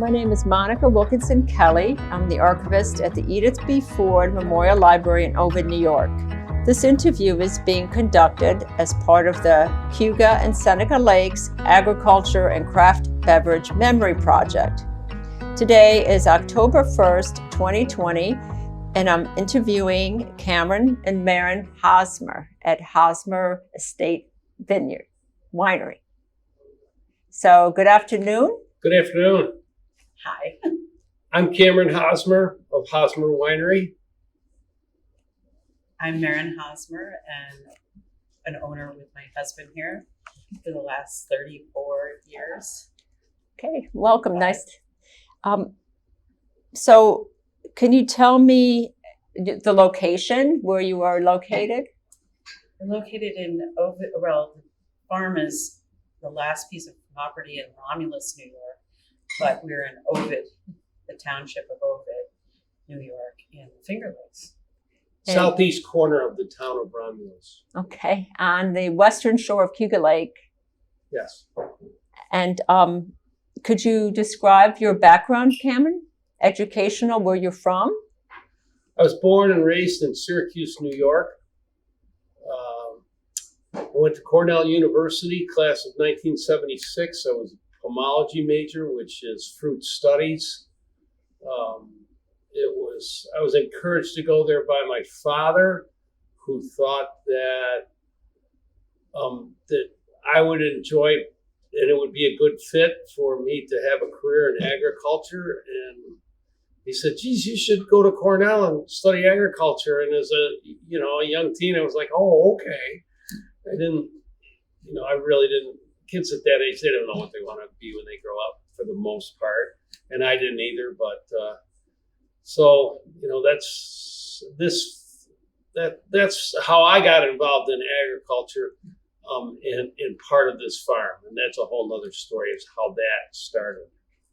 My name is Monica Wilkinson Kelly. I'm the archivist at the Edith B. Ford Memorial Library in Ovid, New York. This interview is being conducted as part of the Cayuga and Seneca Lakes Agriculture and Craft Beverage Memory Project. Today is October 1st, 2020, and I'm interviewing Cameron and Maren Hosmer at Hosmer Estate Vineyard Winery. So good afternoon. Good afternoon. Hi. I'm Cameron Hosmer of Hosmer Winery. I'm Maren Hosmer and an owner with my husband here for the last 34 years. Okay, welcome. Nice. So can you tell me the location where you are located? We're located in Ovid. Well, the farm is the last piece of property in Romulus, New York, but we're in Ovid, the township of Ovid, New York, in the Finger Lakes. Southeast corner of the town of Romulus. Okay, on the western shore of Cayuga Lake. Yes. And could you describe your background, Cameron? Educational, where you're from? I was born and raised in Syracuse, New York. I went to Cornell University, class of 1976. I was a pomology major, which is fruit studies. I was encouraged to go there by my father, who thought that that I would enjoy and it would be a good fit for me to have a career in agriculture. And he said, geez, you should go to Cornell and study agriculture. And as a young teen, I was like, oh, okay. I really didn't. Kids at that age, they don't know what they want to be when they grow up for the most part. And I didn't either, but that's how I got involved in agriculture in part of this farm. And that's a whole nother story is how that started.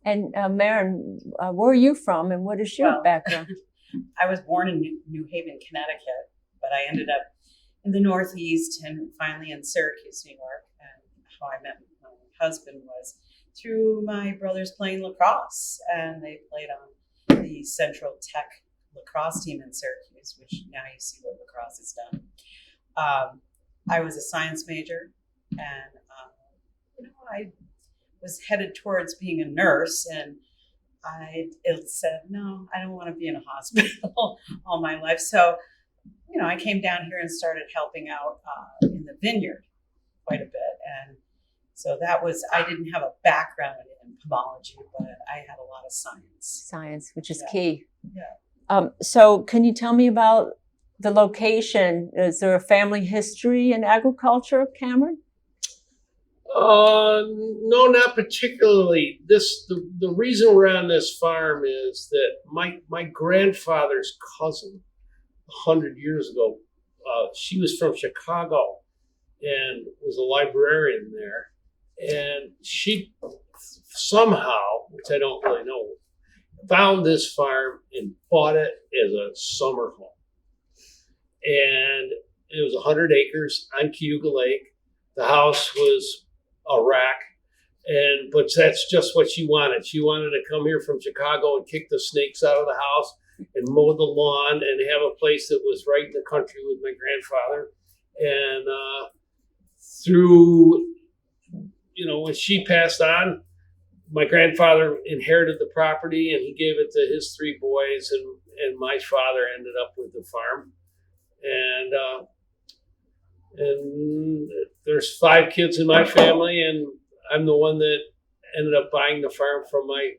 And Maren, where are you from and what is your background? I was born in New Haven, Connecticut, but I ended up in the Northeast and finally in Syracuse, New York. And how I met my husband was through my brothers playing lacrosse, and they played on the Central Tech lacrosse team in Syracuse, which now you see what lacrosse has done. I was a science major, and I was headed towards being a nurse, and I said, no, I don't want to be in a hospital all my life. So, I came down here and started helping out in the vineyard quite a bit. And so I didn't have a background in pomology, but I had a lot of science. Science, which is key. Yeah. So can you tell me about the location? Is there a family history in agriculture, Cameron? No, not particularly. The reason we're on this farm is that my grandfather's cousin, 100 years ago, she was from Chicago and was a librarian there. And she somehow, which I don't really know, found this farm and bought it as a summer home. And it was 100 acres on Cayuga Lake. The house was a rack, but that's just what she wanted. She wanted to come here from Chicago and kick the snakes out of the house and mow the lawn and have a place that was right in the country with my grandfather. And when she passed on, my grandfather inherited the property and he gave it to his three boys, and my father ended up with the farm. And there's 5 kids in my family, and I'm the one that ended up buying the farm from my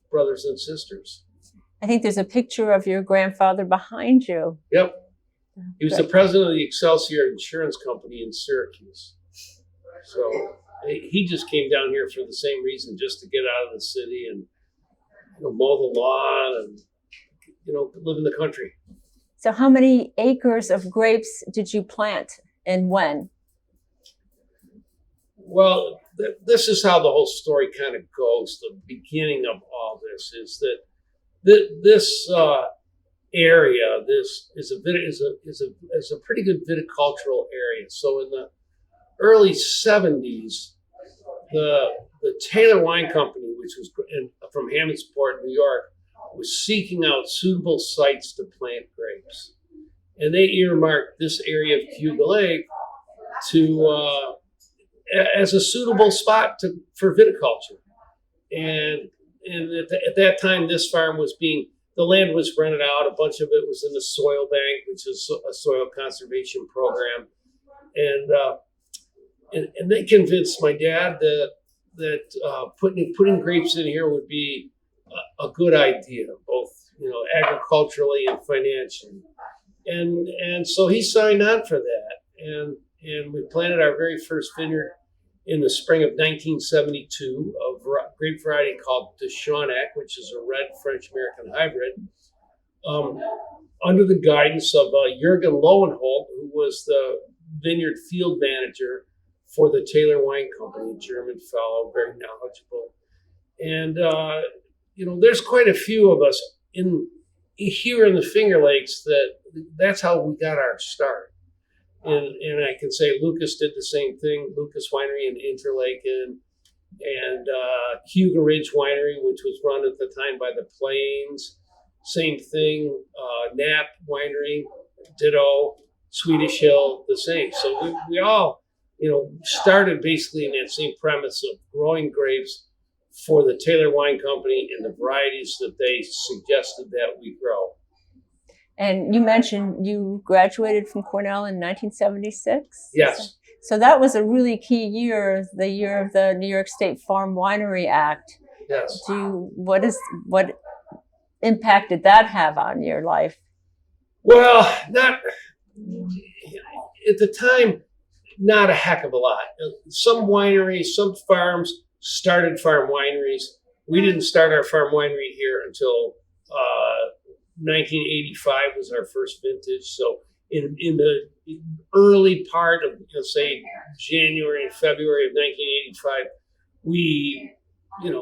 brothers and sisters. I think there's a picture of your grandfather behind you. Yep. He was the president of the Excelsior Insurance Company in Syracuse. So he just came down here for the same reason, just to get out of the city and mow the lawn and live in the country. So how many acres of grapes did you plant and when? Well, this is how the whole story kind of goes. The beginning of all this is that this area, this is a pretty good viticultural area. So in the early 70s, the Taylor Wine Company, which was a from Hammondsport, New York, was seeking out suitable sites to plant grapes. And they earmarked this area of Cayuga Lake to as a suitable spot for viticulture. And at that time, this farm was the land was rented out. A bunch of it was in the soil bank, which is a soil conservation program. And they convinced my dad that putting grapes in here would be a good idea, both agriculturally and financially. And so he signed on for that, and we planted our very first vineyard in the spring of 1972 of grape variety called de Chaunac, which is a red French-American hybrid, under the guidance of Jürgen Lowenholt, who was the vineyard field manager for the Taylor Wine Company, a German fellow, very knowledgeable. And there's quite a few of us here in the Finger Lakes that's how we got our start. And I can say Lucas did the same thing. Lucas Winery in Interlaken and Cayuga Ridge Winery, which was run at the time by the Plains. Same thing. Knapp Winery, ditto. Swedish Hill, the same. So we all, started basically in that same premise of growing grapes for the Taylor Wine Company and the varieties that they suggested that we grow. And you mentioned you graduated from Cornell in 1976? Yes. So that was a really key year, the year of the New York State Farm Winery Act. Yes. What impact did that have on your life? Well, not at the time, not a heck of a lot. Some wineries, some farms started farm wineries. We didn't start our farm winery here until 1985 was our first vintage. So in the early part of, say, January and February of 1985, we,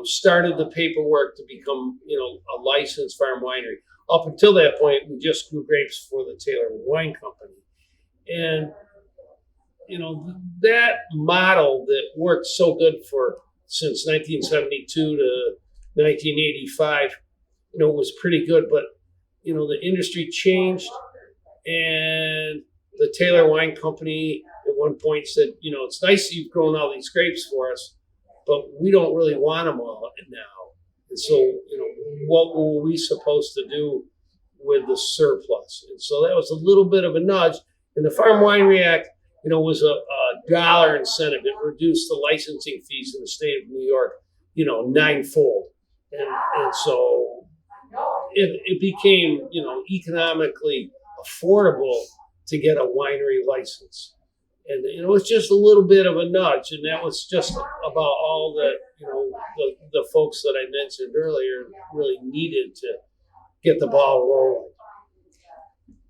started the paperwork to become, a licensed farm winery. Up until that point, we just grew grapes for the Taylor Wine Company. And, that model that worked so good since 1972 to 1985, was pretty good. But, the industry changed, and the Taylor Wine Company at one point said, it's nice that you've grown all these grapes for us, but we don't really want them all now. And so, what were we supposed to do with the surplus? And so that was a little bit of a nudge. And the Farm Winery Act, was a dollar incentive. It reduced the licensing fees in the state of New York, ninefold. And so it became, economically affordable to get a winery license. And it was just a little bit of a nudge, and that was just about all that the folks that I mentioned earlier really needed to get the ball rolling.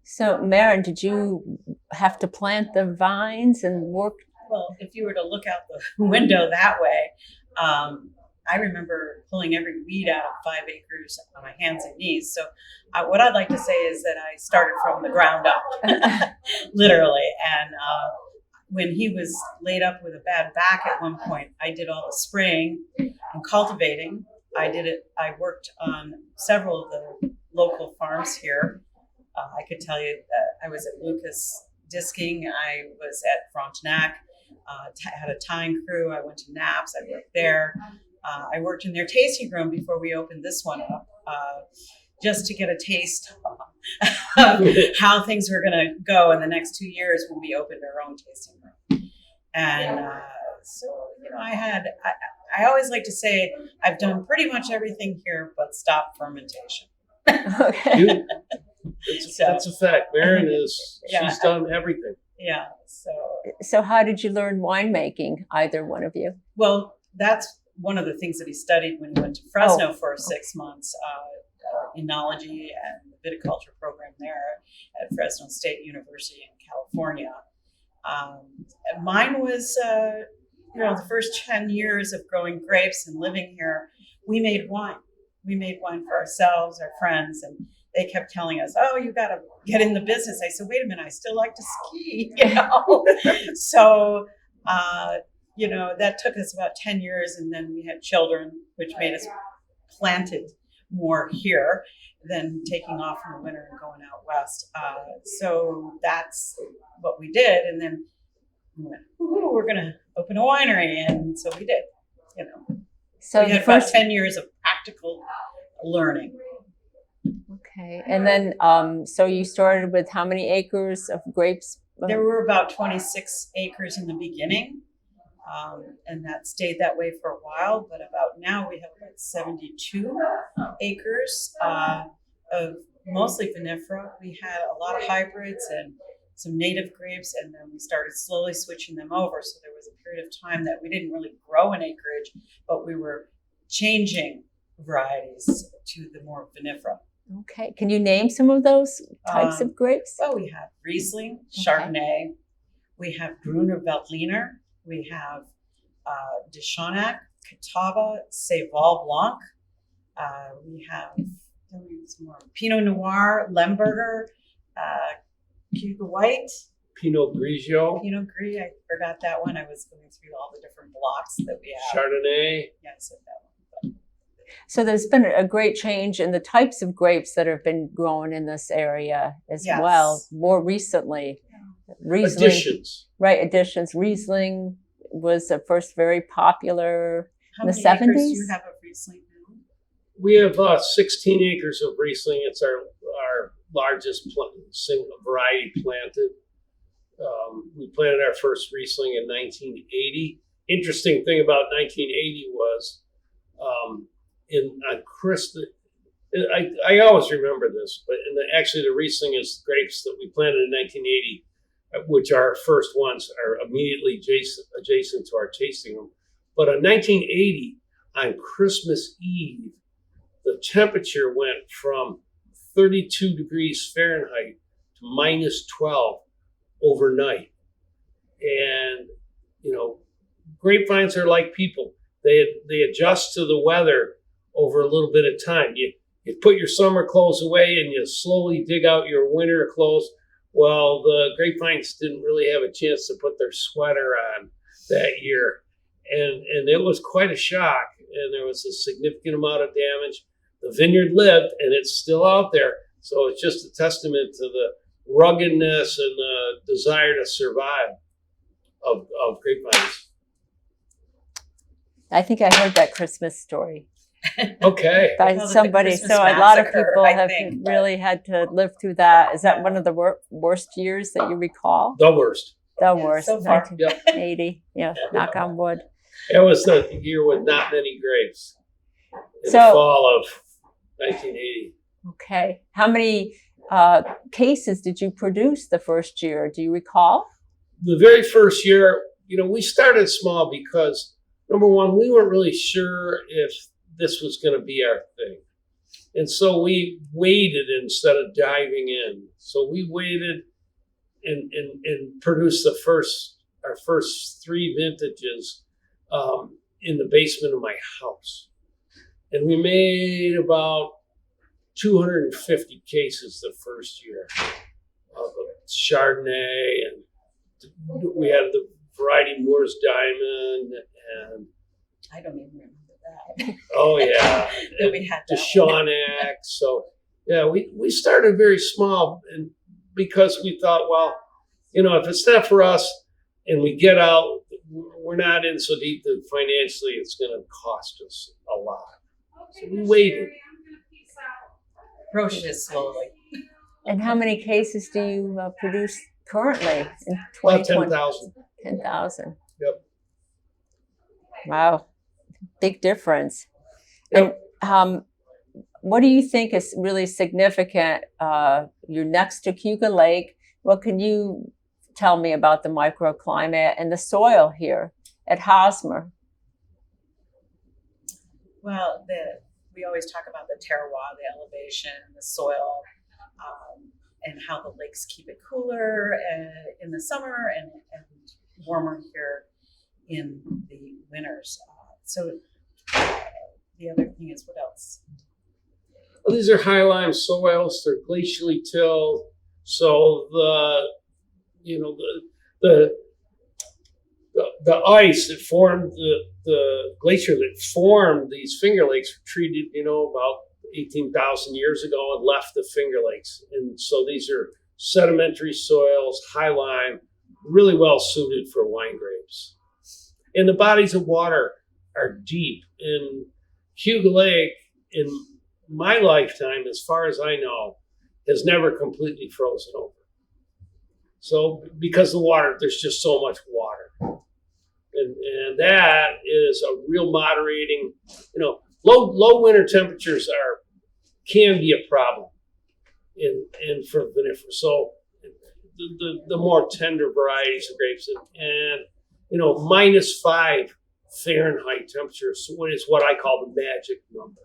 So, Maren, did you have to plant the vines and work? Well, if you were to look out the window that way, I remember pulling every weed out of 5 acres on my hands and knees. So what I'd like to say is that I started from the ground up, literally. And when he was laid up with a bad back at one point, I did all the spraying and cultivating. I worked on several of the local farms here. I could tell you that I was at Lucas Disking. I was at Frontenac, had a tying crew. I went to Knapp's. I worked there. I worked in their tasting room before we opened this one up, just to get a taste of how things were going to go in the next 2 years when we opened our own tasting room. And so, I always like to say I've done pretty much everything here but stop fermentation. Okay. That's a fact. Maren she's done everything. Yeah. So how did you learn winemaking, either one of you? Well, that's one of the things that he studied when he went to Fresno for 6 months, enology and the viticulture program there at Fresno State University in California. Mine was, the first 10 years of growing grapes and living here, we made wine. We made wine for ourselves, our friends, and they kept telling us, "Oh, you got to get in the business." I said, "Wait a minute, I still like to ski," So, that took us about 10 years, and then we had children, which made us planted more here than taking off in the winter and going out west. So that's what we did. And then we went, "Ooh, we're going to open a winery." And so we did, you know. So we had about 10 years of practical learning. Okay. And then, so you started with how many acres of grapes? There were about 26 acres in the beginning. And that stayed that way for a while, but about now we have about 72 acres of mostly vinifera. We had a lot of hybrids and some native grapes, and then we started slowly switching them over. So there was a period of time that we didn't really grow an acreage, but we were changing varieties to the more vinifera. Okay. Can you name some of those types of grapes? Well, we have Riesling, Chardonnay, we have Gruner Veltliner, we have Deschanac, Catawba, Seyval Blanc. We have more Pinot Noir, Lemberger, Cuba White, Pinot Grigio, Pinot Gris. I forgot that one. I was going through all the different blocks that we have. Chardonnay. Yeah, I said that one. So there's been a great change in the types of grapes that have been grown in this area as well. More recently, Riesling, Additions. Right? Additions. Riesling was at first very popular in the 70s. How many acres do you have of Riesling now? We have 16 acres of Riesling. It's our largest single variety planted. We planted our first Riesling in 1980. Interesting thing about 1980 was on Christmas. I always remember this, but actually the Riesling is grapes that we planted in 1980, which our first ones are immediately adjacent to our tasting room. But in 1980, on Christmas Eve, the temperature went from 32 degrees Fahrenheit to minus 12 overnight. And, you know, grapevines are like people. They adjust to the weather over a little bit of time. You put your summer clothes away and you slowly dig out your winter clothes. Well, the grapevines didn't really have a chance to put their sweater on that year. And it was quite a shock. And there was a significant amount of damage. The vineyard lived, and it's still out there. So it's just a testament to the ruggedness and the desire to survive of grapevines. I think I heard that Christmas story. Okay. By somebody. So a lot of people have really had to live through that. Is that one of the worst years that you recall? The worst. The worst. So far. 1980. Yeah. Knock on wood. It was the year with not many grapes. In the fall of 1980. Okay. How many cases did you produce the first year? Do you recall? The very first year, we started small because, number one, we weren't really sure if this was going to be our thing. And so we waited instead of diving in. So we waited and produced our first 3 vintages in the basement of my house. And we made about 250 cases the first year of Chardonnay, and we had the variety Moore's Diamond, and I don't even remember that. Oh yeah, That we had Deschanac. So yeah, we started very small, and because we thought, well, if it's not for us, and we get out, we're not in so deep that financially it's going to cost us a lot. So we waited. Approached it slowly. And how many cases do you produce currently in 2020? About 10,000. 10,000. Yep. Wow. Big difference. Yep. And what do you think is really significant? You're next to Cayuga Lake. What can you tell me about the microclimate and the soil here at Hosmer? Well, we always talk about the terroir, the elevation, the soil, and how the lakes keep it cooler in the summer and warmer here in the winters. So the other thing is, what else? Well, these are high lime soils. They're glacially tilled. So the the ice that formed the glacier that formed these Finger Lakes were treated, about 18,000 years ago and left the Finger Lakes. And so these are sedimentary soils, high lime, really well suited for wine grapes. And the bodies of water are deep. And Cayuga Lake, in my lifetime, as far as I know, has never completely frozen over. So because the water, there's just so much water. And that is a real moderating, low winter temperatures can be a problem in for vinifera. So the more tender varieties of grapes and -5 Fahrenheit temperature is what I call the magic number.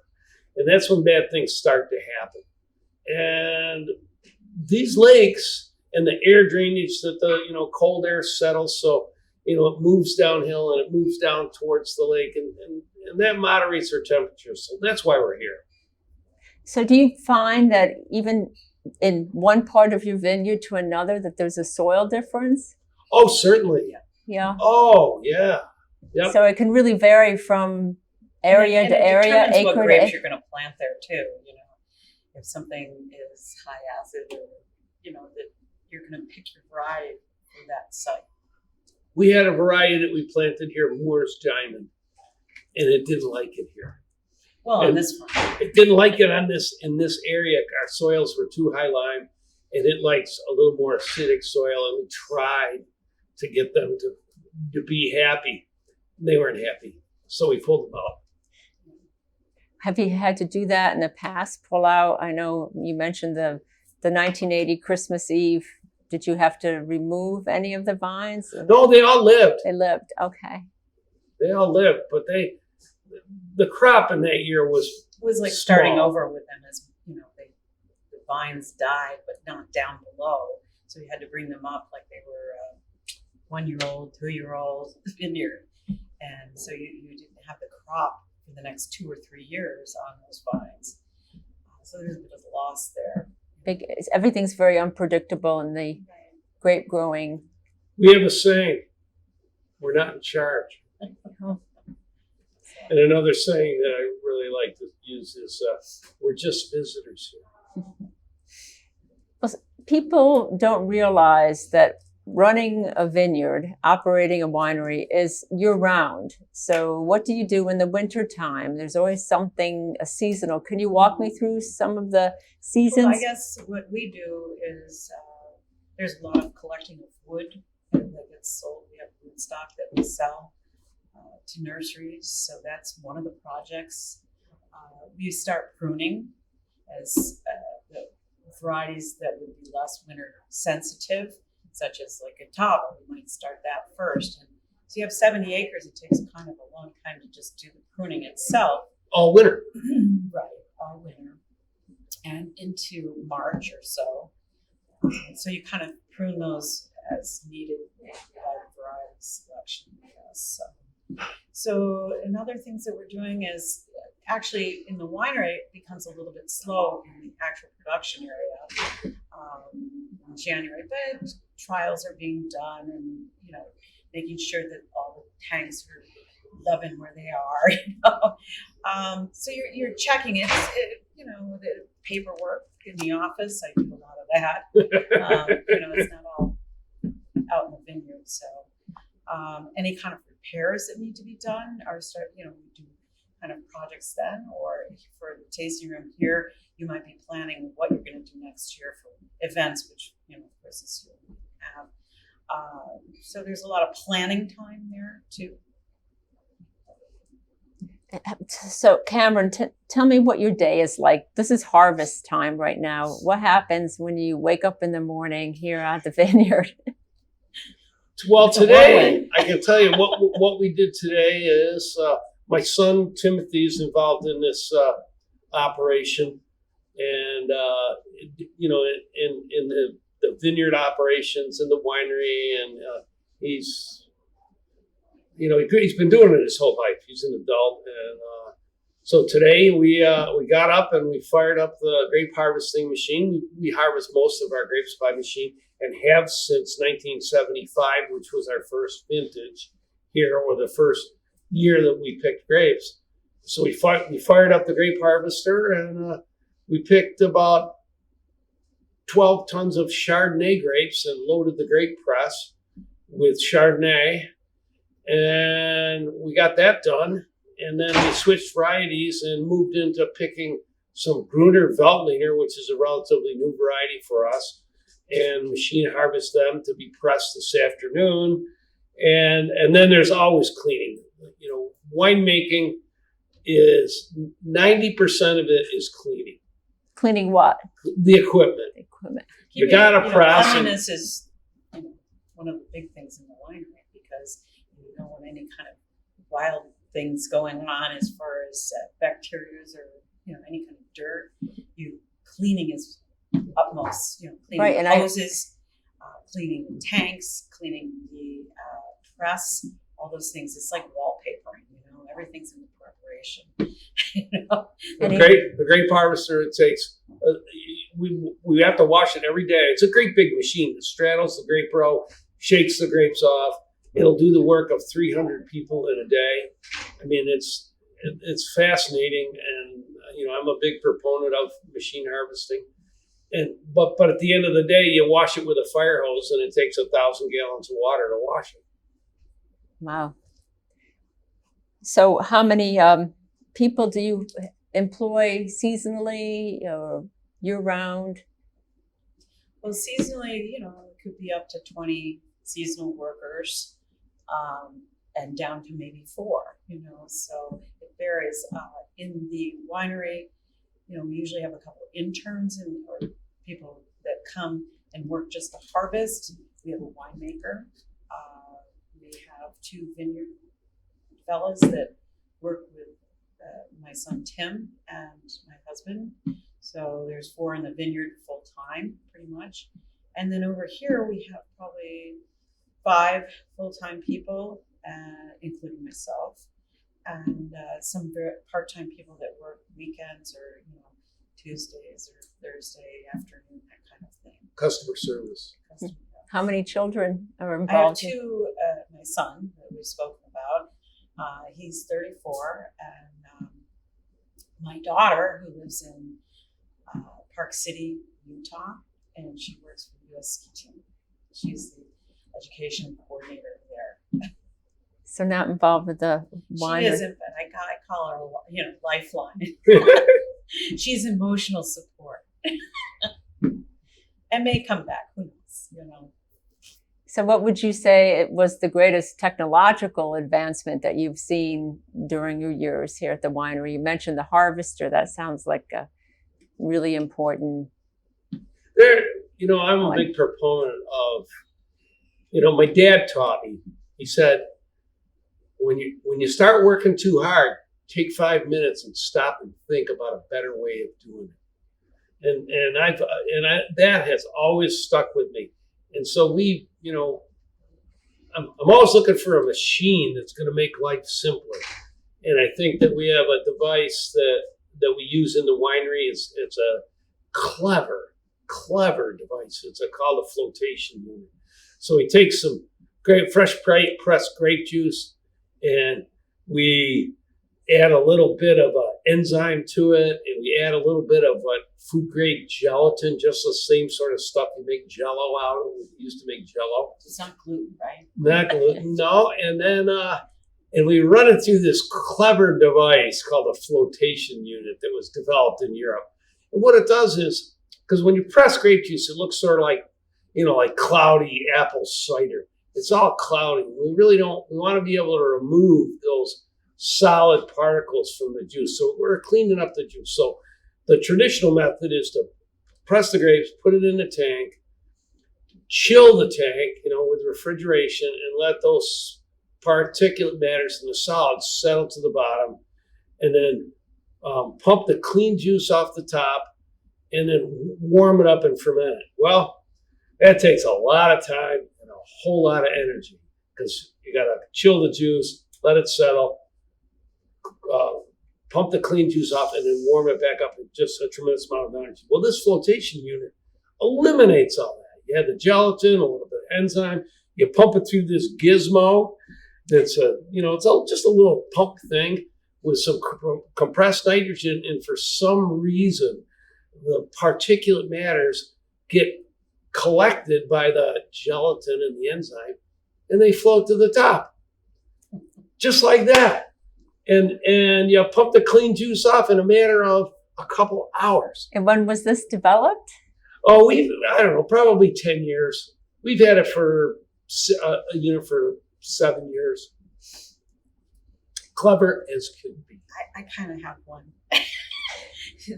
And that's when bad things start to happen. And these lakes and the air drainage that the cold air settles, so it moves downhill and it moves down towards the lake, and that moderates our temperature. So that's why we're here. So do you find that even in one part of your vineyard to another that there's a soil difference? Oh, certainly. Yeah. Oh, yeah. Yep. So it can really vary from area to area, acre acre what to grapes acre. you're going to plant there too. If something is high acid, or that you're going to pick your variety for that site. We had a variety that we planted here, Moore's Diamond, and it didn't like it here. Well, in this one, it didn't like it in this area. Our soils were too high lime, and it likes a little more acidic soil. And we tried to get them to be happy. They weren't happy, so we pulled them out. Have you had to do that in the past? Pull out? I know you mentioned the 1980 Christmas Eve. Did you have to remove any of the vines? No, they all lived. They lived. Okay. They all lived, but the crop in that year was like small. starting over with them, as the vines died, but not down below. So we had to bring them up like they were 1-year-old, 2-year-old vineyard, and so you didn't have the crop for the next 2 or 3 years on those vines. So there's a bit of loss there. Everything's very unpredictable in the grape growing. We have a saying, we're not in charge. Oh. And another saying that I really like to use is, we're just visitors here. Well, people don't realize that running a vineyard, operating a winery is year-round. So what do you do in the winter time? There's always something seasonal. Can you walk me through some of the seasons? Well, I guess what we do is there's a lot of collecting of wood that gets sold. We have wood stock that we sell to nurseries. So that's one of the projects. We start pruning as the varieties that would be less winter sensitive, such as like a Tava. We might start that first. And so you have 70 acres. It takes kind of a long time to just do the pruning itself. All winter. Right, all winter. And into March or so. So you kind of prune those as needed by the variety selection, I guess. So another things that we're doing is actually in the winery, it becomes a little bit slow in the actual production area in January, but trials are being done and, making sure that all the tanks are loving where they are, So you're checking it, the paperwork in the office. I do a lot of that. It's not all out in the vineyard. So any kind of repairs that need to be done we do kind of projects then, or for the tasting room here, you might be planning what you're going to do next year for events, which, of course, this year we have. So there's a lot of planning time there too. So Cameron, tell me what your day is like. This is harvest time right now. What happens when you wake up in the morning here at the vineyard? Well, today, I can tell you what we did today is my son Timothy is involved in this operation, and in the vineyard operations and the winery, and he's been doing it his whole life. He's an adult, and so today we got up and we fired up the grape harvesting machine. We harvest most of our grapes by machine and have since 1975, which was our first vintage. here, or the first year that we picked grapes. So we fired up the grape harvester, and we picked about 12 tons of Chardonnay grapes and loaded the grape press with Chardonnay. And we got that done. And then we switched varieties and moved into picking some Gruner Veltliner, which is a relatively new variety for us, and machine harvest them to be pressed this afternoon. And then there's always cleaning. Winemaking is 90% of it is cleaning. Cleaning what? The equipment. You gotta press. Cleanliness is one of the big things in the winery, because you don't want any kind of wild things going on as far as bacteria or any kind of dirt. Cleaning is utmost. Cleaning right, the and hoses, cleaning the tanks, cleaning the press, all those things. It's like wallpapering. Everything's in the preparation. The grape harvester, it takes. We have to wash it every day. It's a great big machine that straddles the grape row, shakes the grapes off. It'll do the work of 300 people in a day. I mean, it's fascinating, and I'm a big proponent of machine harvesting. But at the end of the day, you wash it with a fire hose, and it takes 1,000 gallons of water to wash it. Wow. So how many people do you employ seasonally or year-round? Well, seasonally, it could be up to 20 seasonal workers, and down to maybe 4, so it varies. In the winery, we usually have a couple of interns or people that come and work just the harvest. We have a winemaker. We have 2 vineyard fellas that work with my son Tim and my husband. So there's 4 in the vineyard full time, pretty much. And then over here we have probably 5 full-time people, including myself, and some part-time people that work weekends or Tuesdays or Thursday afternoon, that kind of thing. Customer service. How many children are I have involved? 2. My son that we've spoken about, he's 34, and my daughter, who lives in Park City, Utah, and she works for the U.S. Ski Team. She's the education coordinator there. So not involved with the winery? She isn't, but I call her, lifeline. She's emotional support, and may come back. Who knows? So what would you say was the greatest technological advancement that you've seen during your years here at the winery? You mentioned the harvester. That sounds like a really important. I'm a big proponent of, my dad taught me. He said, when you start working too hard, take 5 minutes and stop and think about a better way of doing it. And that has always stuck with me. And so I'm always looking for a machine that's going to make life simpler. And I think that we have a device that we use in the winery. It's a clever device. It's called a flotation unit. So we take some fresh pressed grape juice, and we add a little bit of enzyme to it, and we add a little bit of food grade gelatin, just the same sort of stuff you make Jello out of. We used to make Jello. It's not gluten, right? Not gluten, no. And then and we run it through this clever device called a flotation unit that was developed in Europe. And what it does is, because when you press grape juice, it looks sort of like cloudy apple cider. It's all cloudy. We want to be able to remove those solid particles from the juice. So we're cleaning up the juice. So the traditional method is to press the grapes, put it in the tank, chill the tank, with refrigeration, and let those particulate matters in the solids settle to the bottom, and then pump the clean juice off the top, and then warm it up and ferment it. Well, that takes a lot of time and a whole lot of energy, because you got to chill the juice, let it settle, pump the clean juice off, and then warm it back up with just a tremendous amount of energy. Well, this flotation unit eliminates all that. You have the gelatin, a little bit of enzyme, you pump it through this gizmo, That's just a little pump thing with some compressed nitrogen, and for some reason, the particulate matters get collected by the gelatin and the enzyme, and they float to the top, just like that. And you pump the clean juice off in a matter of a couple hours. And when was this developed? Oh, I don't know, probably 10 years. We've had it for a unit for 7 years. Clever as could be. I kind of have one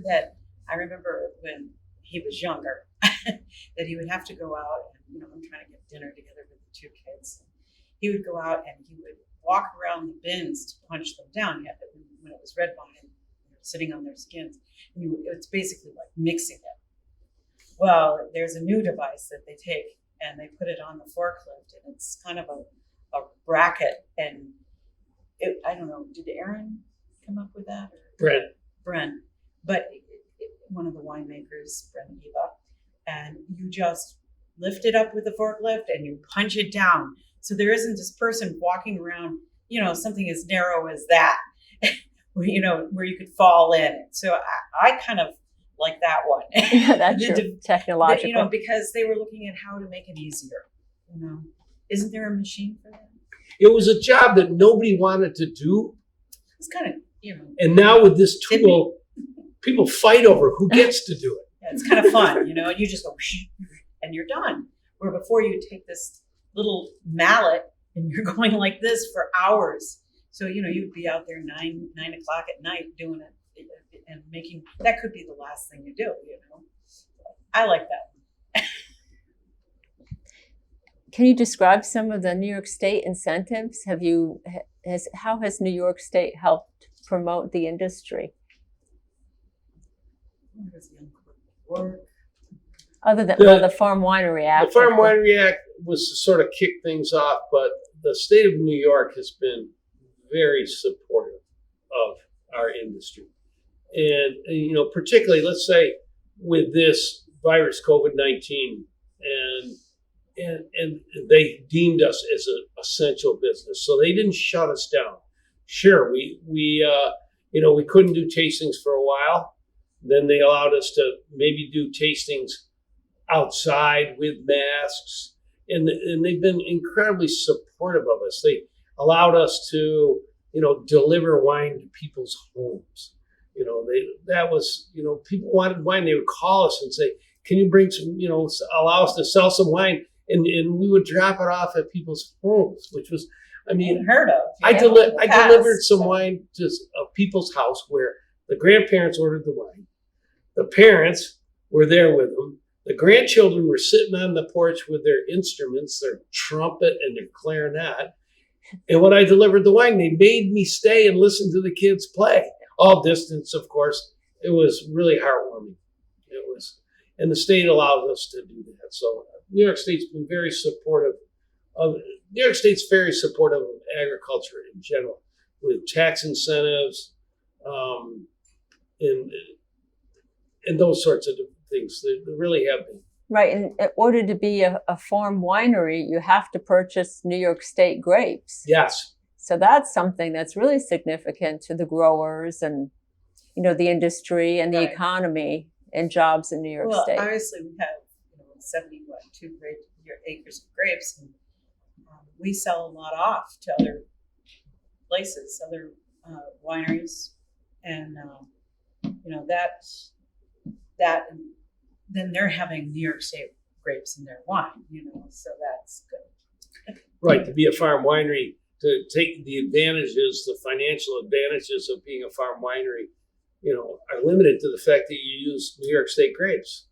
that I remember when he was younger, that he would have to go out and, I'm trying to get dinner together with the two kids. He would go out and he would walk around the bins to punch them down. When it was red wine, sitting on their skins. And it's basically like mixing it. Well, there's a new device that they take and they put it on the forklift, and it's kind of a bracket. And I don't know, did Aaron come up with that? Brent. But one of the winemakers, Brent Eva, and you just lift it up with the forklift and you punch it down. So there isn't this person walking around, something as narrow as that, where you could fall in. So I kind of like that one. Yeah, that's technological. Because they were looking at how to make it easier. Isn't there a machine for that? It was a job that nobody wanted to do. It's kind of, And now with this tool, people fight over who gets to do it. Yeah, it's kind of fun, and you just go, and you're done. Where before you take this little mallet and you're going like this for hours. So, you'd be out there 9 o'clock at night doing it and making, that could be the last thing you do, I like that. Can you describe some of the New York State incentives? How has New York State helped promote the industry? Other than the Farm Winery Act. The Farm Winery Act was to sort of kick things off, but the state of New York has been very supportive of our industry. And particularly, let's say, with this virus, COVID-19, and they deemed us as an essential business. So they didn't shut us down. Sure, we couldn't do tastings for a while. Then they allowed us to maybe do tastings outside with masks, and they've been incredibly supportive of us. They allowed us to, deliver wine to people's homes. People wanted wine. They would call us and say, "Can you bring some? Allow us to sell some wine," and we would drop it off at people's homes, which was, unheard of. I delivered some wine to a people's house where the grandparents ordered the wine. The parents were there with them. The grandchildren were sitting on the porch with their instruments, their trumpet and their clarinet. And when I delivered the wine, they made me stay and listen to the kids play. All distance, of course. It was really heartwarming. And the state allows us to do that. So New York State's been very supportive of agriculture in general, with tax incentives, and those sorts of things. They really have been. Right. And in order to be a farm winery, you have to purchase New York State grapes. Yes. So that's something that's really significant to the growers and, the industry and the economy and jobs in New York State. Well, obviously we have 72 acres of grapes, and we sell a lot off to other places, other wineries, and that then they're having New York State grapes in their wine, so that's good. Right, to be a farm winery, to take the financial advantages of being a farm winery, are limited to the fact that you use New York State grapes.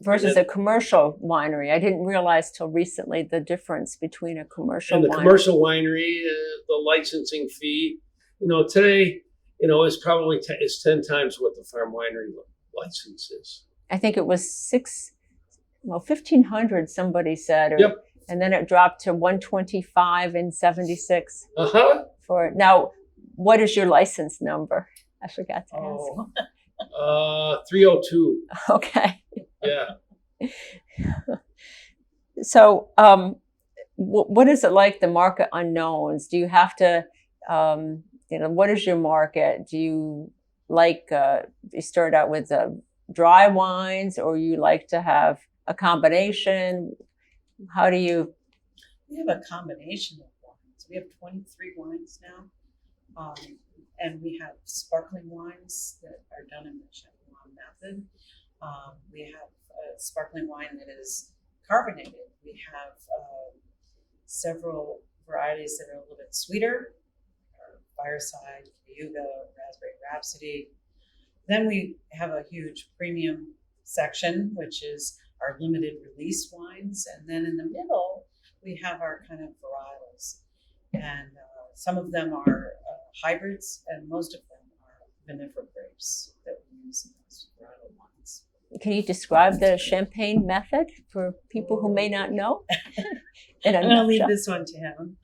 Versus a commercial winery. I didn't realize till recently the difference between a commercial and the winery. Commercial winery, the licensing fee, today, is probably is 10 times what the farm winery license is. I think it was 1,500, somebody said. Yep. And then it dropped to 125 in 76. Uh-huh. Now, what is your license number? I forgot to ask. 302. Okay. Yeah. So what is it like, the market unknowns? Do you have to, what is your market? Do you like, you start out with dry wines, or you like to have a combination? How do you? We have a combination of wines. We have 23 wines now. And we have sparkling wines that are done in the Champenois method. We have a sparkling wine that is carbonated. We have several varieties that are a little bit sweeter, Fireside, Cayuga, Raspberry Rhapsody. Then we have a huge premium section, which is our limited release wines. And then in the middle, we have our kind of varietals. And some of them are hybrids, and most of them are vinifera grapes that we use in those varietal wines. Can you describe the champagne method for people who may not know? I'm going to leave this one to him.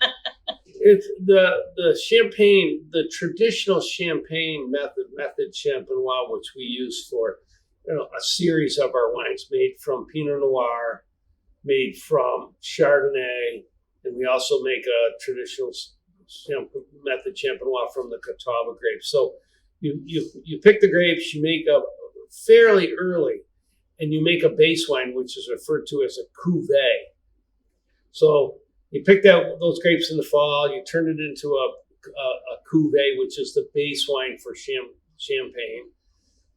It's the champagne, the traditional champagne method Champenois, which we use for a series of our wines made from Pinot Noir, made from Chardonnay, and we also make a traditional method Champenois from the Catawba grapes. So you pick the grapes, you make a fairly early, and you make a base wine, which is referred to as a cuvee. So you pick those grapes in the fall, you turn it into a cuvee, which is the base wine for champagne,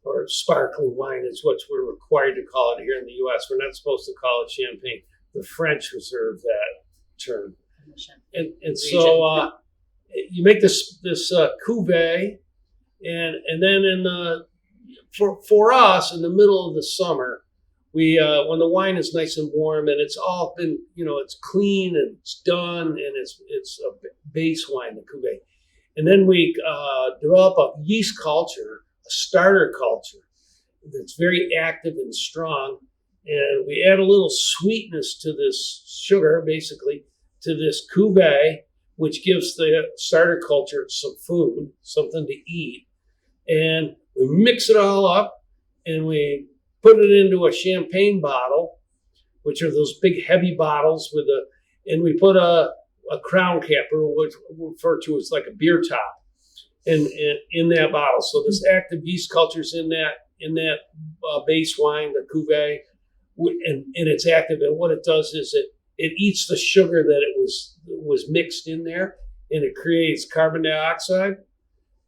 or sparkling wine is what we're required to call it here in the U.S. We're not supposed to call it champagne. The French reserve that term. And so you make this cuvee, and then for us in the middle of the summer, we when the wine is nice and warm and it's all been it's clean and it's done and it's a base wine, the cuvee, and then we develop a yeast culture, a starter culture that's very active and strong, and we add a little sweetness to this sugar, basically to this cuvee, which gives the starter culture some food, something to eat. And we mix it all up and we put it into a champagne bottle, which are those big heavy bottles and we put a crown capper, which we refer to as like a beer top, in that bottle. So this active yeast culture's in that base wine, the cuvee, and it's active. And what it does is it eats the sugar that it was mixed in there, and it creates carbon dioxide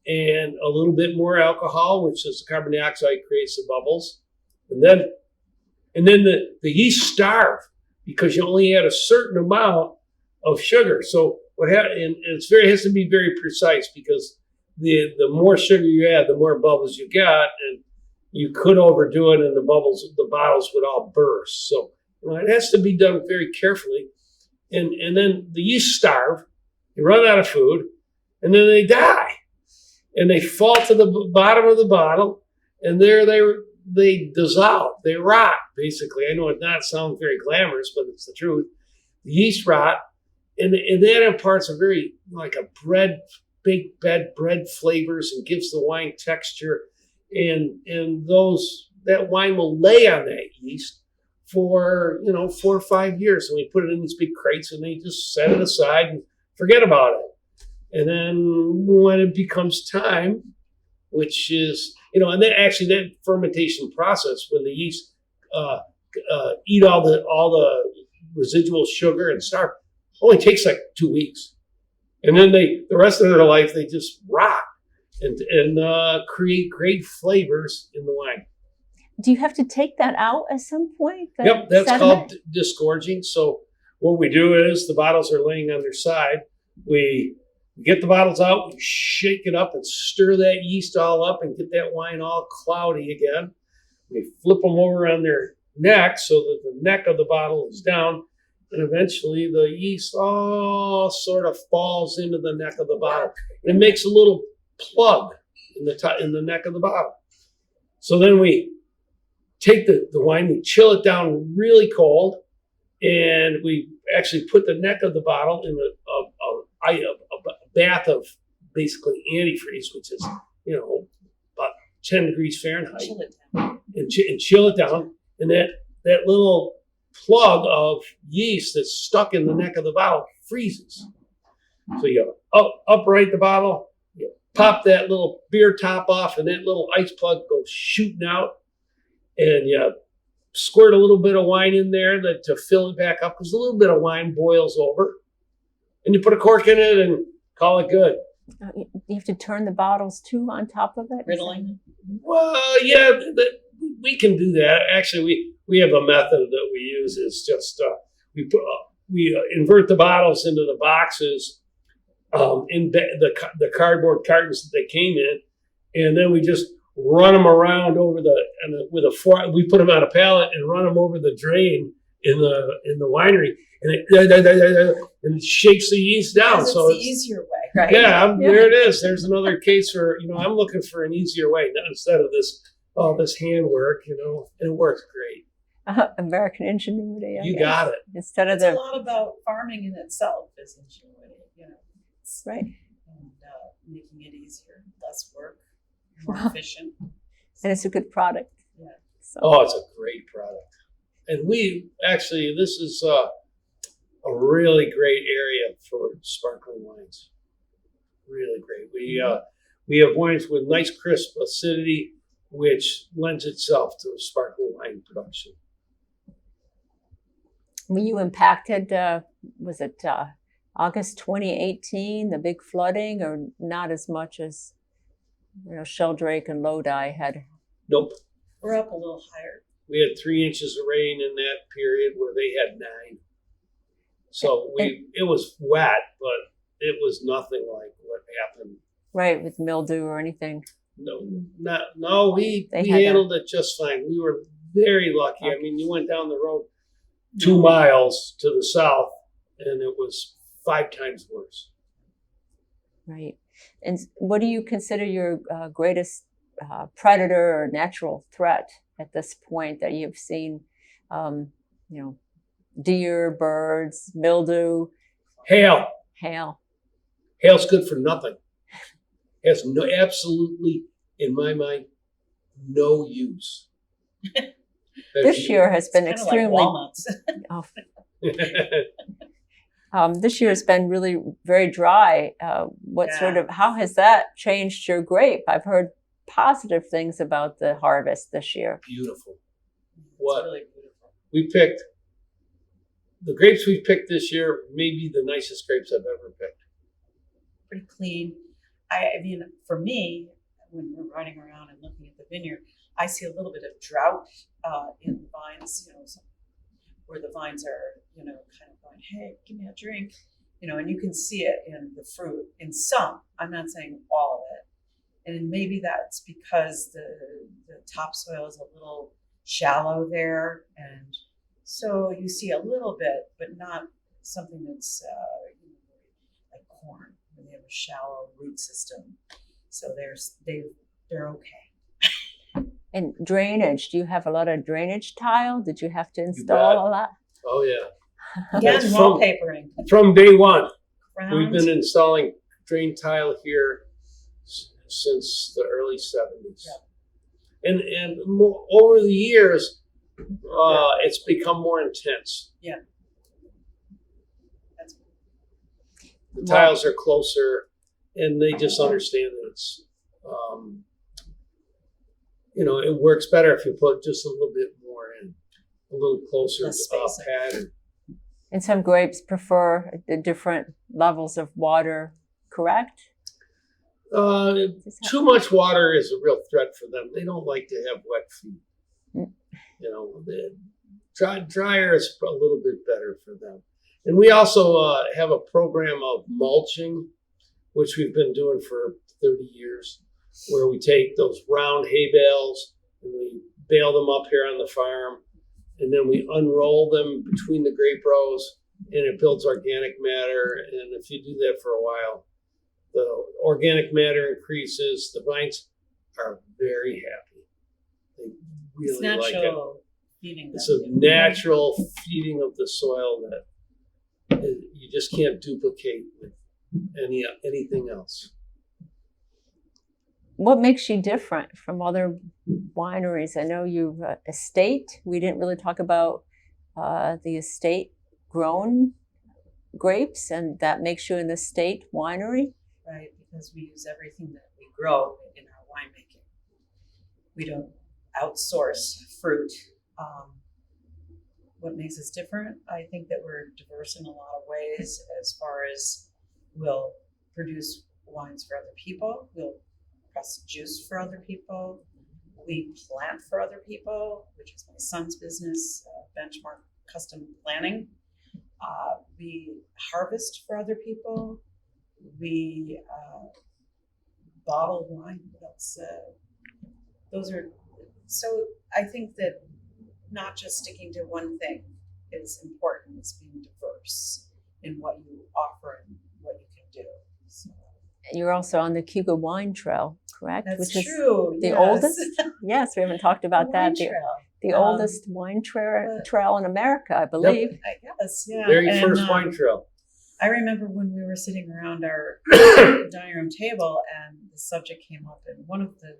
and a little bit more alcohol, which is the carbon dioxide creates the bubbles. And then the yeast starve because you only add a certain amount of sugar. So what happens, and it has to be very precise, because the more sugar you add, the more bubbles you got, and you could overdo it, and the bottles would all burst. So it has to be done very carefully. And then the yeast starve, they run out of food, and then they die. And they fall to the bottom of the bottle, and there they dissolve. They rot, basically. I know it not sounds very glamorous, but it's the truth. The yeast rot, and that imparts a very, like a big bread flavors, and gives the wine texture. And that wine will lay on that yeast for 4 or 5 years, and we put it in these big crates, and they just set it aside and forget about it. And then when it becomes time, which is and then actually that fermentation process, when the yeast eat all the residual sugar and starch, only takes like 2 weeks, and then the rest of their life they just rot and create great flavors in the wine. Do you have to take that out at some point? Yep, that's called disgorging. So what we do is the bottles are laying on their side. We get the bottles out, we shake it up and stir that yeast all up and get that wine all cloudy again. We flip them over on their neck so that the neck of the bottle is down, and eventually the yeast all sort of falls into the neck of the bottle. It makes a little plug in the neck of the bottle. So then we take the wine, we chill it down really cold, and we actually put the neck of the bottle in a bath of basically antifreeze, which is about 10 degrees Fahrenheit, Chill it down. and chill it down. And that little plug of yeast that's stuck in the neck of the bottle freezes. So you upright the bottle, you pop that little beer top off, and that little ice plug goes shooting out, and you squirt a little bit of wine in there to fill it back up, because a little bit of wine boils over, and you put a cork in it and call it good. You have to turn the bottles too on top of it? Riddling. Well, yeah, we can do that. Actually, we have a method that we use. Is just we invert the bottles into the boxes in the cardboard cartons that they came in, and then we just run them around over with a fork. We put them on a pallet and run them over the drain in the winery, and it shakes the yeast down. So it's the easier way, right? Yeah, there it is. There's another case where I'm looking for an easier way instead of this handwork, and it works great. American ingenuity. You got it. Instead of it's a lot about farming in itself is ingenuity, right, and making it easier, less work, more efficient. And it's a good product. Yeah. So. Oh, it's a great product. And this is a really great area for sparkling wines. Really great. We have wines with nice crisp acidity, which lends itself to sparkling wine production. Were you impacted, was it August 2018, the big flooding, or not as much as Sheldrake and Lodi had? Nope. We're up a little higher. We had 3 inches of rain in that period where they had 9. So it was wet, but it was nothing like what happened. Right, with mildew or anything. No, we handled it just fine. We were very lucky. Okay. I mean, you went down the road 2 miles to the south, and it was 5 times worse. Right. And what do you consider your greatest predator or natural threat at this point that you've seen? Deer, birds, mildew? Hail. Hail's good for nothing. Has absolutely, in my mind, no use. This year has been extremely. Like walnuts. This year has been really very dry. How has that changed your grape? I've heard positive things about the harvest this year. Beautiful. It's really beautiful. We picked the grapes we picked this year, maybe the nicest grapes I've ever picked. Pretty clean. I mean, for me, when we're riding around and looking at the vineyard, I see a little bit of drought in the vines, where the vines are, kind of going, hey, give me a drink, and you can see it in the fruit in some. I'm not saying all of it. And maybe that's because the topsoil is a little shallow there. And so you see a little bit, but not something that's like corn, where they have a shallow root system. So they're okay. And drainage, do you have a lot of drainage tile? Did you have to install a lot? Oh, yeah. Again, wallpapering. From day one. Round. We've been installing drain tile here since the early 70s. Yeah. And over the years, it's become more intense. Yeah. The tiles are closer, and they just understand that it's, it works better if you put just a little bit more in, a little closer pattern. And some grapes prefer the different levels of water, correct? Too much water is a real threat for them. They don't like to have wet feet. Drier is a little bit better for them. And we also have a program of mulching, which we've been doing for 30 years, where we take those round hay bales and we bale them up here on the farm, and then we unroll them between the grape rows, and it builds organic matter. And if you do that for a while, the organic matter increases. The vines are very happy. They really like it. Feeding them. It's a natural feeding of the soil that you just can't duplicate with anything else. What makes you different from other wineries? I know you've estate. We didn't really talk about the estate grown grapes, and that makes you an estate winery. Right, because we use everything that we grow in our winemaking. We don't outsource fruit. What makes us different? I think that we're diverse in a lot of ways, as far as we'll produce wines for other people, we'll press juice for other people, we plant for other people, which is my son's business, Benchmark Custom Planning. We harvest for other people. We bottle wine. Those are, so I think that not just sticking to one thing is important. It's being diverse in what you offer and what you can do. So. You're also on the Cuga Wine Trail, correct? That's Which true. is the Yes. oldest. Yes, we haven't talked about that. Wine trail. The oldest wine trail in America, I believe. I guess, yeah. Very first wine trail. I remember when we were sitting around our dining room table and the subject came up, and one of the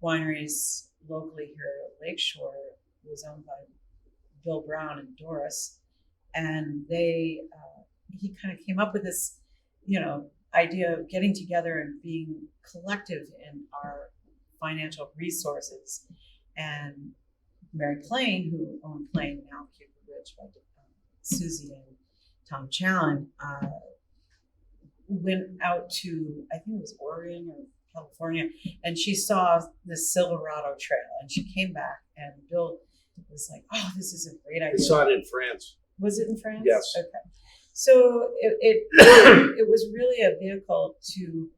wineries locally here at Lakeshore was owned by Bill Brown and Doris, and he kind of came up with this, idea of getting together and being collective in our financial resources. And Mary Plain, who owned Plain, now Cuba Ridge, by Susie and Tom Challen, went out to, I think it was Oregon or California, and she saw the Silverado Trail, and she came back, and Bill was like, "Oh, this is a great idea." I saw it in France. Was it in France? Yes. Okay. So it was really a vehicle to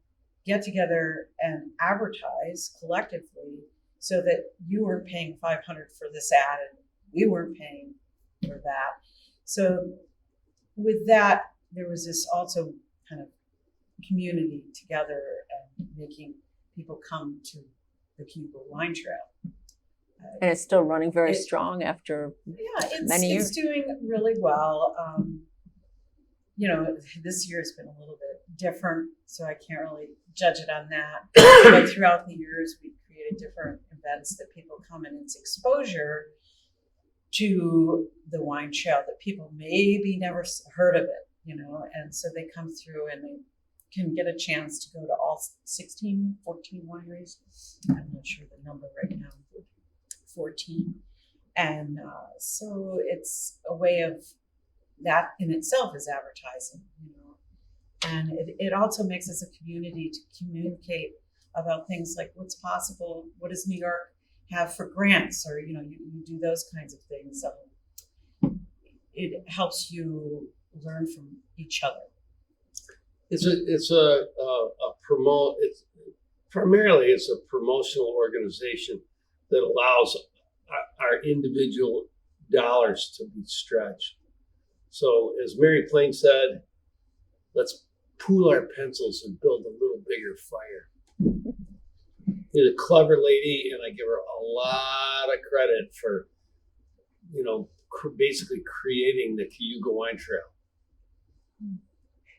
get together and advertise collectively, so that you weren't paying $500 for this ad and we weren't paying for that. So with that, there was this also kind of community together and making people come to the Cuba Wine Trail. And it's still running very strong after many years. It's doing really well. This year has been a little bit different, so I can't really judge it on that. But throughout the years, we created different events that people come, and it's exposure to the wine trail that people maybe never heard of it, and so they come through and they can get a chance to go to all 14 wineries. I'm not sure the number right now, 14. And so it's a way of, that in itself is advertising, and it also makes us a community to communicate about things like what's possible, what does New York have for grants, or you do those kinds of things. It helps you learn from each other. It's primarily it's a promotional organization that allows our individual dollars to be stretched. So as Mary Plain said, let's pool our pencils and build a little bigger fire. She's a clever lady, and I give her a lot of credit for, basically creating the Cayuga Wine Trail.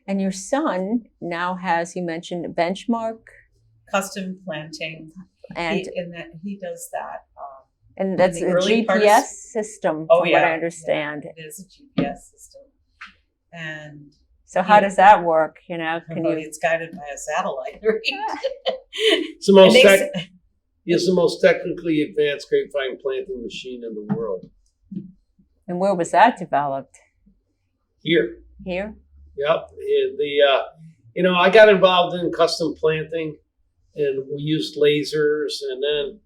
And your son now has, you mentioned, Benchmark Custom Planting, and he does that. And that's a early GPS system, from what I understand. Yeah, it is a GPS system. And so how does that work? It's guided by a satellite. It's the most technically advanced grapevine planting machine in the world. And where was that developed? Here. Here? Yep. I got involved in custom planting, and we used lasers, and then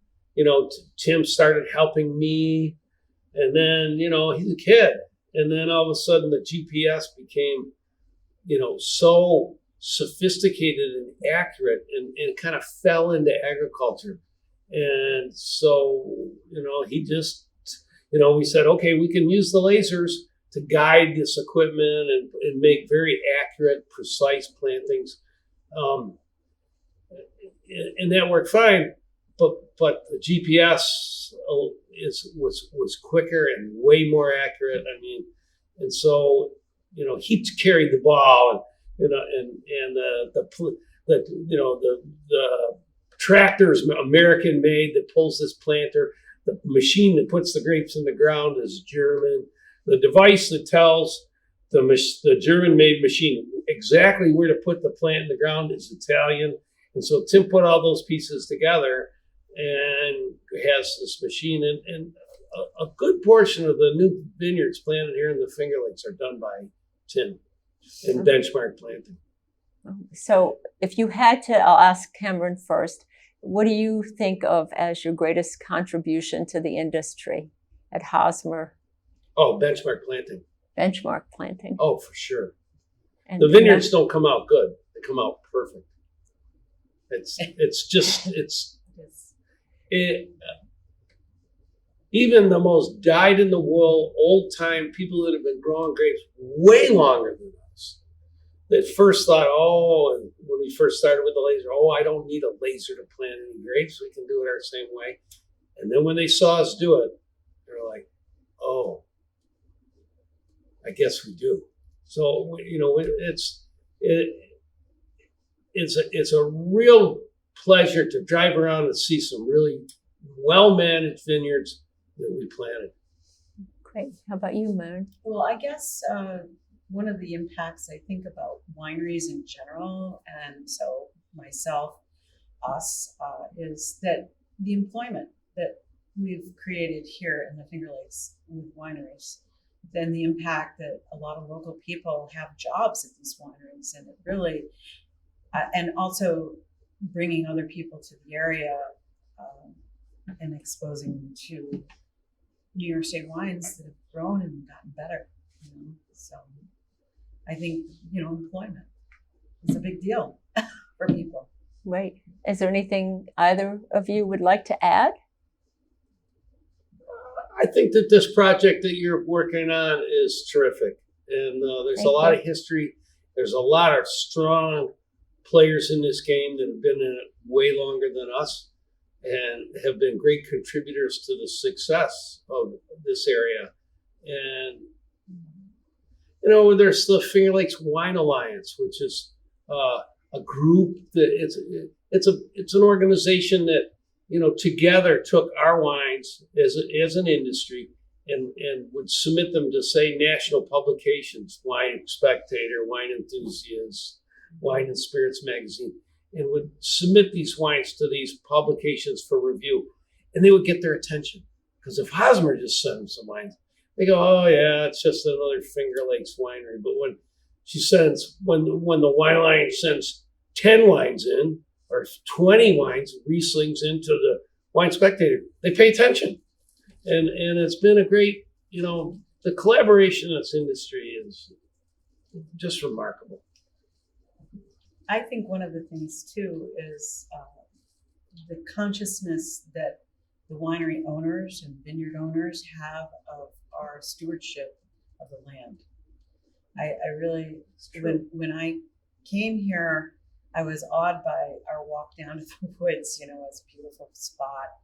Tim started helping me, and then, he's a kid. And then all of a sudden the GPS became, so sophisticated and accurate, and kind of fell into agriculture. And so, he just, we said, okay, we can use the lasers to guide this equipment and make very accurate, precise plantings. And that worked fine. But the GPS was quicker and way more accurate. I mean, and so he carried the ball, and the tractor's American made that pulls this planter. The machine that puts the grapes in the ground is German. the device that tells the German-made machine exactly where to put the plant in the ground is Italian. And so Tim put all those pieces together and has this machine. And a good portion of the new vineyards planted here in the Finger Lakes are done by Tim in benchmark planting. So if you had to, I'll ask Cameron first, what do you think of as your greatest contribution to the industry at Hosmer? Oh, benchmark planting. Benchmark planting. Oh, for sure. And The vineyards don't come out good. They come out perfect. Even the most dyed-in-the-wool, old-time people that have been growing grapes way longer than us, that first thought, and when we first started with the laser, I don't need a laser to plant any grapes. We can do it our same way. And then when they saw us do it, they were like, oh, I guess we do. So, it's a real pleasure to drive around and see some really well-managed vineyards that we planted. Great. How about you, Maren? Well, I guess one of the impacts I think about wineries in general, and so myself, us, is that the employment that we've created here in the Finger Lakes with wineries, then the impact that a lot of local people have jobs at these wineries, and it really, and also bringing other people to the area and exposing them to New York State wines that have grown and gotten better. So I think, employment is a big deal for people. Right. Is there anything either of you would like to add? I think that this project that you're working on is terrific. And there's a lot of history. There's a lot of strong players in this game that have been in it way longer than us and have been great contributors to the success of this area. And, there's the Finger Lakes Wine Alliance, which is a group that it's an organization that, together took our wines as an industry and would submit them to, say, national publications, Wine Spectator, Wine Enthusiast, Wine and Spirits magazine, and would submit these wines to these publications for review. And they would get their attention. Because if Hosmer just sent them some wines, they go, oh yeah, it's just another Finger Lakes winery. But when the Wine Alliance sends 10 wines in, or 20 wines, Rieslings into the Wine Spectator, they pay attention. And it's been a great, the collaboration in this industry is just remarkable. I think one of the things too is the consciousness that the winery owners and vineyard owners have of our stewardship of the land. I really, when I came here, I was awed by our walk down to the woods, it's a beautiful spot.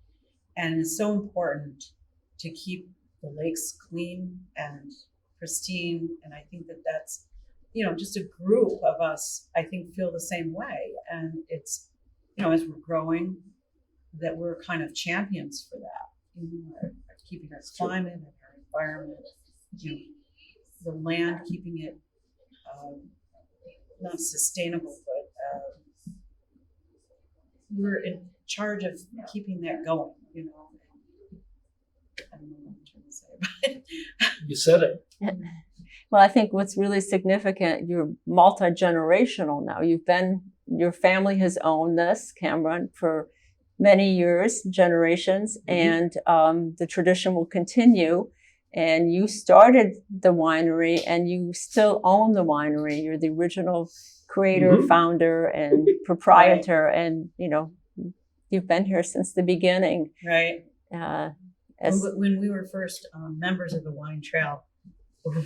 And it's so important to keep the lakes clean and pristine. And I think that that's, just a group of us, I think, feel the same way. And it's, as we're growing, that we're kind of champions for that, keeping our climate and our environment, the land, keeping it not sustainable, but we're in charge of keeping that going, I don't know what I'm trying to say, but you said it. Well, I think what's really significant, you're multi-generational now. Your family has owned this, Cameron, for many years, generations, and the tradition will continue. And you started the winery and you still own the winery. You're the original creator, founder, and proprietor. Right. And, you've been here since the beginning. Right. When we were first members of the Wine Trail,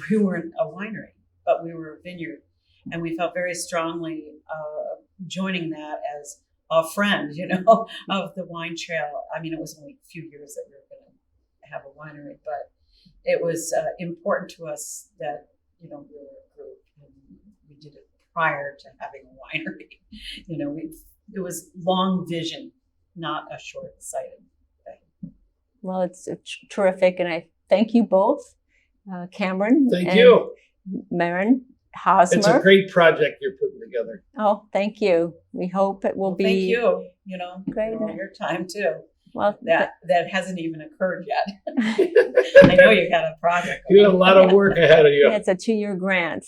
we weren't a winery, but we were a vineyard. And we felt very strongly joining that as a friend, of the Wine Trail. I mean, it was only a few years that we were going to have a winery, but it was important to us that, we were a group and we did it prior to having a winery. It was long vision, not a short-sighted thing. Well, it's terrific. And I thank you both. Cameron. Thank and you. Maren Hosmer. It's a great project you're putting together. Oh, thank you. We hope it will be. Thank you. You know, great. for all your time too. Well, That hasn't even occurred yet. I know you got a project. You have a lot of work ahead of you. yeah, it's a 2-year grant.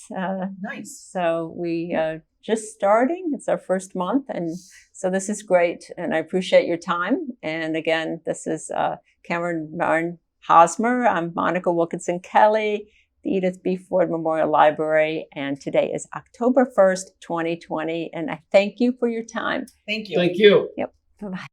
Nice. So we just starting. It's our first month, and so this is great. And I appreciate your time. And again, this is Maren Hosmer. I'm Monica Wilkinson Kelly, the Edith B. Ford Memorial Library, and today is October 1st, 2020. And I thank you for your time. Thank you. Thank you. Yep. Bye-bye.